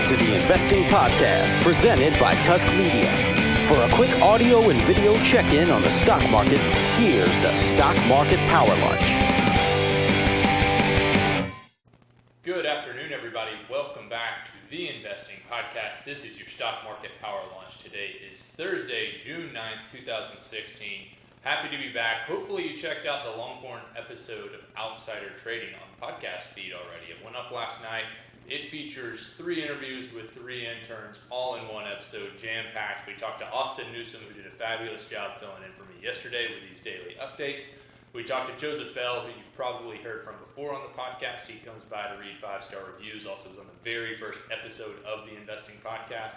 to the Investing Podcast, presented by Tusk Media. For a quick audio and video check-in on the stock market, here's the Stock Market Power Lunch. Good afternoon, everybody. Welcome back to the Investing Podcast. This is your Stock Market Power Lunch. Today is Thursday, June 9th, 2016. Happy to be back. Hopefully you checked out the long-form episode of Outsider Trading on the podcast feed already. It went up last night. It features 3 interviews with 3 interns, all in one episode, jam-packed. We talked to Austin Newsom, who did a fabulous job filling in for me yesterday with these daily updates. We talked to Joseph Bell, who you've probably heard from before on the podcast. He comes by to read 5-star reviews, also was on the very first episode of the Investing Podcast.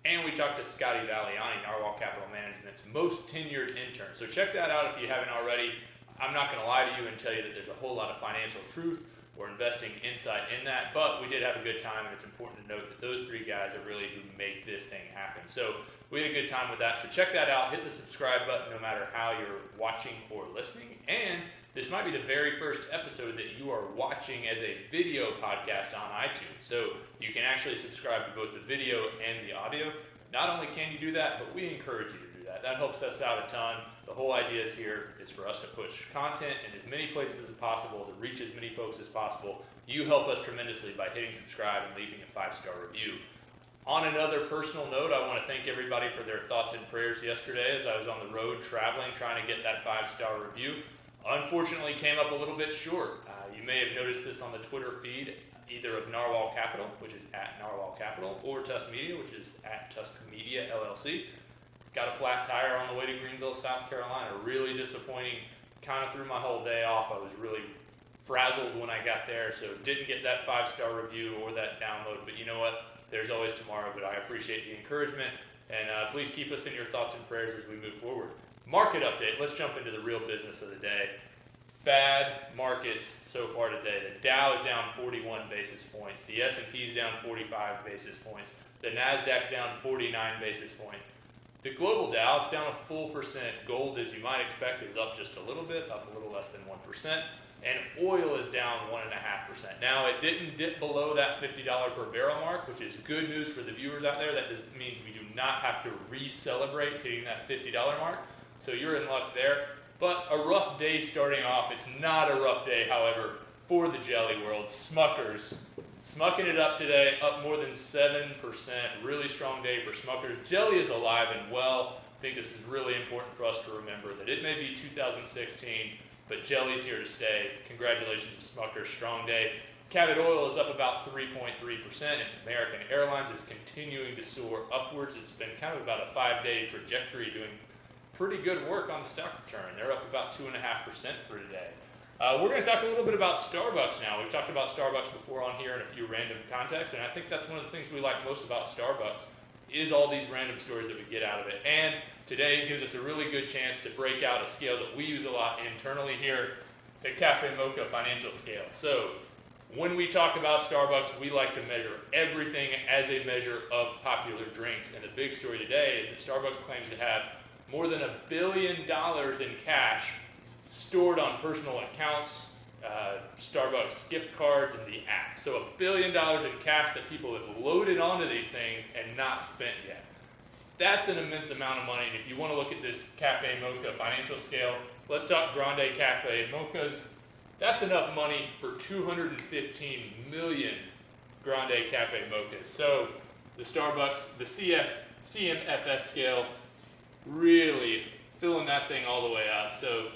And we talked to Scotty Valiani, Narwhal Capital Management's most tenured intern. So check that out if you haven't already. I'm not going to lie to you and tell you that there's a whole lot of financial truth or investing insight in that, but we did have a good time, and it's important to note that those 3 guys are really who make this thing happen. So we had a good time with that. So check that out. Hit the subscribe button no matter how you're watching or listening. And this might be the very first episode that you are watching as a video podcast on iTunes. So you can actually subscribe to both the video and the audio. Not only can you do that, but we encourage you to do that. That helps us out a ton. The whole idea is here is for us to push content in as many places as possible, to reach as many folks as possible. You help us tremendously by hitting subscribe and leaving a 5-star review. On another personal note, I want to thank everybody for their thoughts and prayers yesterday as I was on the road traveling, trying to get that 5-star review. Unfortunately, came up a little bit short. You may have noticed this on the Twitter feed, either of Narwhal Capital, which is at Narwhal Capital, or Tusk Media, which is at Tusk Media LLC. Got a flat tire on the way to Greenville, South Carolina. Really disappointing. Kind of threw my whole day off. I was really frazzled when I got there, so didn't get that 5-star review or that download. But you know what? There's always tomorrow, but I appreciate the encouragement. And please keep us in your thoughts and prayers as we move forward. Market update. Let's jump into the real business of the day. Bad markets so far today. The Dow is down 41 basis points. The S&P is down 45 basis points. The NASDAQ's down 49 basis points. The global Dow is down a full percent. Gold, as you might expect, is up just a little bit, up a little less than 1%. And oil is down 1.5%. Now, it didn't dip below that $50 per barrel mark, which is good news for the viewers out there. That means we do not have to re-celebrate hitting that $50 mark. So you're in luck there. But a rough day starting off. It's not a rough day, however, for the jelly world. Smuckers, smucking it up today, up more than 7%. Really strong day for Smuckers. Jelly is alive and well. I think this is really important for us to remember that it may be 2016, but jelly's here to stay. Congratulations to Smuckers, strong day. Cabot oil is up about 3.3%, and American Airlines is continuing to soar upwards. It's been kind of about a 5-day trajectory, doing pretty good work on the stock return. They're up about 2.5% for today. We're going to talk a little bit about Starbucks now. We've talked about Starbucks before on here in a few random contexts, and I think that's one of the things we like most about Starbucks is all these random stories that we get out of it. And today gives us a really good chance to break out a scale that we use a lot internally here, the Cafe Mocha financial scale. So when we talk about Starbucks, we like to measure everything as a measure of popular drinks. And the big story today is that Starbucks claims to have more than $1 billion in cash stored on personal accounts, Starbucks gift cards, and the app. So $1 billion in cash that people have loaded onto these things and not spent yet. That's an immense amount of money. And if you want to look at this Cafe Mocha financial scale, let's talk Grande Cafe Mochas. That's enough money for 215 million Grande Cafe Mochas. So the Starbucks, the CMFS scale, really filling that thing all the way up. So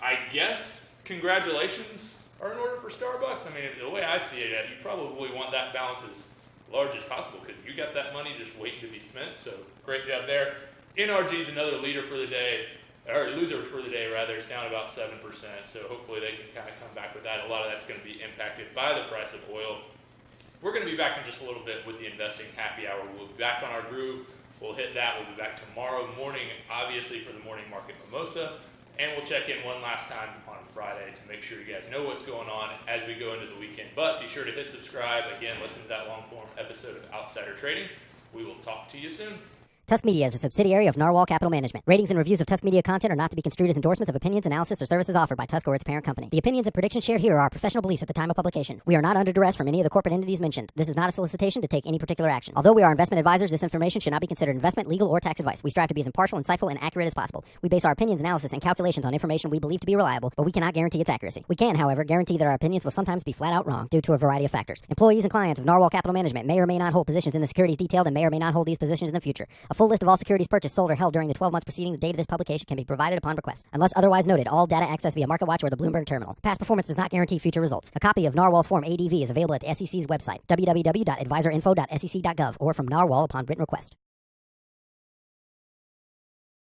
I guess congratulations are in order for Starbucks. I mean, the way I see it, you probably want that balance as large as possible because you got that money just waiting to be spent. So great job there. NRG is another leader for the day, or loser for the day rather. It's down about 7%. So hopefully they can kind of come back with that. A lot of that's going to be impacted by the price of oil. We're going to be back in just a little bit with the Investing Happy Hour. We'll be back on our groove. We'll hit that. We'll be back tomorrow morning, obviously, for the morning market mimosa. And we'll check in one last time on Friday to make sure you guys know what's going on as we go into the weekend. But be sure to hit subscribe. Again, listen to that long-form episode of Outsider Trading. We will talk to you soon. Tusk Media is a subsidiary of Narwhal Capital Management. Ratings and reviews of Tusk Media content are not to be construed as endorsements of opinions, analysis, or services offered by Tusk or its parent company. The opinions and predictions shared here are our professional beliefs at the time of publication. We are not under duress from any of the corporate entities mentioned. This is not a solicitation to take any particular action. Although we are investment advisors, this information should not be considered investment, legal, or tax advice. We strive to be as impartial, insightful, and accurate as possible. We base our opinions, analysis, and calculations on information we believe to be reliable, but we cannot guarantee its accuracy. We can, however, guarantee that our opinions will sometimes be flat out wrong due to a variety of factors. Employees and clients of Narwhal Capital Management may or may not hold positions in the securities detailed and may or may not hold these positions in the future. A full list of all securities purchased, sold, or held during the 12 months preceding the date of this publication can be provided upon request. Unless otherwise noted, all data accessed via MarketWatch or the Bloomberg terminal. Past performance does not guarantee future results. A copy of Narwhal's Form ADV is available at the SEC's website, www.advisorinfo.sec.gov, or from Narwhal upon written request.